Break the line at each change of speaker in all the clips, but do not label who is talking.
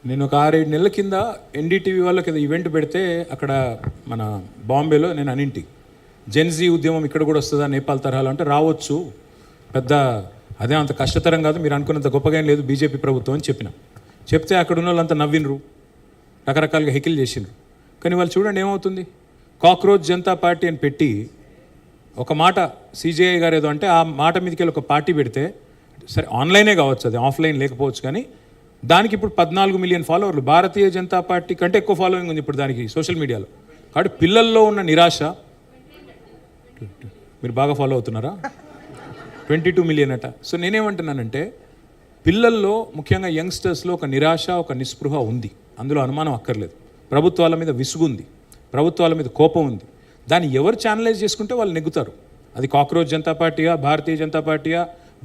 నేను ఒక 6-7 నెలల కింద ఎన్డీటీవీ వాళ్ళకి ఈవెంట్ పెడితే అక్కడ మన బాంబేలో నేను అనింటి జెన్జీ ఉద్యమం ఇక్కడ కూడా వస్తుందా నేపాల్ తరహాలో అంటే రావచ్చు, పెద్ద అదే అంత కష్టతరం కాదు, మీరు అనుకున్నంత గొప్పగా ఏం లేదు బీజేపీ ప్రభుత్వం అని చెప్తే అక్కడ ఉన్న వాళ్ళంతా నవ్వినరు, రకరకాలుగా హెకిల్ చేసినారు. కానీ వాళ్ళు చూడండి ఏమవుతుంది, కాక్రోచ్ జనతా పార్టీ అని పెట్టి ఒక మాట సిజేఐ గారు ఏదో అంటే ఆ మాట మీదకి వెళ్ళి ఒక పార్టీ పెడితే, సరే ఆన్లైనే కావచ్చు, అది ఆఫ్లైన్ లేకపోవచ్చు, కానీ దానికి ఇప్పుడు 14 మిలియన్ ఫాలోవర్లు, భారతీయ జనతా పార్టీ కంటే ఎక్కువ ఫాలోయింగ్ ఉంది ఇప్పుడు దానికి సోషల్ మీడియాలో. కాబట్టి పిల్లల్లో ఉన్న నిరాశ, మీరు బాగా ఫాలో అవుతున్నారా, 22 మిలియన్ అట. సో నేనేమంటున్నానంటే పిల్లల్లో ముఖ్యంగా యంగ్స్టర్స్లో ఒక నిరాశ, ఒక నిస్పృహ ఉంది, అందులో అనుమానం అక్కర్లేదు. ప్రభుత్వాల మీద విసుగుంది, ప్రభుత్వాల మీద కోపం ఉంది. దాన్ని ఎవరు ఛానలైజ్ చేసుకుంటే వాళ్ళు నెగ్గుతారు. అది కాక్రోచ్ జనతా పార్టీయా, భారతీయ జనతా పార్టీయా,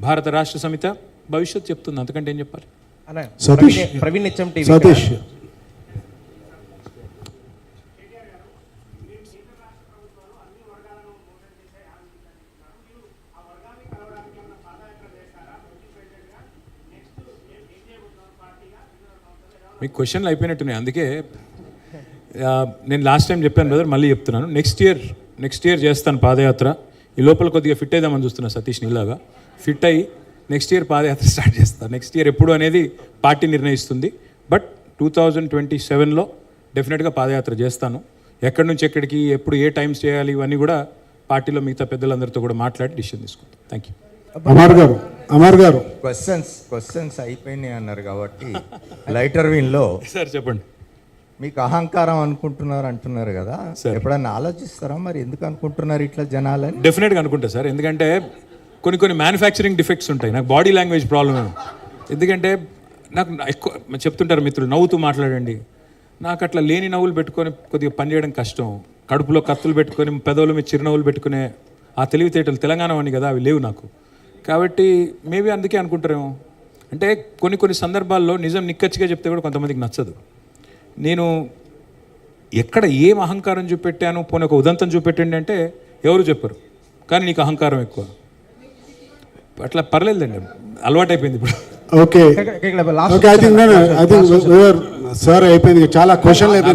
భారత రాష్ట్ర సమిత, భవిష్యత్తు చెప్తుంది. అంతకంటే ఏం చెప్పాలి.
Praveen HM TV.
సతీష్
మీకు క్వశ్చన్లు అయిపోయినట్టున్నాయి, అందుకే నేను లాస్ట్ టైం చెప్పాను బ్రదర్, మళ్ళీ చెప్తున్నాను. నెక్స్ట్ ఇయర్ చేస్తాను పాదయాత్ర. ఈ లోపల కొద్దిగా ఫిట్ అయిదామని చూస్తున్నా సతీష్ నీలాగా. ఫిట్ అయ్యి నెక్స్ట్ ఇయర్ పాదయాత్ర స్టార్ట్ చేస్తాను. నెక్స్ట్ ఇయర్ ఎప్పుడు అనేది పార్టీ నిర్ణయిస్తుంది. బట్ 2027లో డెఫినెట్గా పాదయాత్ర చేస్తాను. ఎక్కడి నుంచి ఎక్కడికి, ఎప్పుడు ఏ టైమ్స్ చేయాలి, ఇవన్నీ కూడా పార్టీలో మిగతా పెద్దలందరితో కూడా మాట్లాడి డిసిషన్ తీసుకుంటాం. Thank you.
అమర్ గారు
క్వశ్చన్స్ అయిపోయినాయి అన్నారు కాబట్టి లైటర్ వీన్లో
సార్ చెప్పండి.
మీకు అహంకారం అనుకుంటున్నారు అంటున్నారు కదా, ఎప్పుడన్నా ఆలోచిస్తారా మరి ఎందుకు అనుకుంటున్నారు ఇట్లా జనాలని?
డెఫినెట్గా అనుకుంటా సార్, ఎందుకంటే కొన్ని మ్యానుఫ్యాక్చరింగ్ డిఫెక్ట్స్ ఉంటాయి. నాకు బాడీ లాంగ్వేజ్ ప్రాబ్లమ్, ఎందుకంటే నాకు ఎక్కువ చెప్తుంటారు మిత్రులు నవ్వుతూ మాట్లాడండి. నాకు అట్లా లేని నవ్వులు పెట్టుకొని కొద్దిగా పనిచేయడం కష్టం. కడుపులో కత్తులు పెట్టుకొని పెదవుల మీద చిరునవ్వులు పెట్టుకునే ఆ తెలివితేటలు తెలంగాణ వాడిని కదా, అవి లేవు నాకు. కాబట్టి మేబీ అందుకే అనుకుంటారేమో. అంటే కొన్ని సందర్భాల్లో నిజం నిక్కచ్చిగా చెప్తే కూడా కొంతమందికి నచ్చదు. నేను ఎక్కడ ఏం అహంకారం చూపెట్టాను, పోనీ ఒక ఉదంతం చూపెట్టండి అంటే ఎవరు చెప్పరు, కానీ నీకు అహంకారం ఎక్కువ. అట్లా పర్లేదండి, అలవాటైపోయింది ఇప్పుడు.
ఓకే, సార్ అయిపోయింది, చాలా క్వశ్చన్లు అయిపోయింది.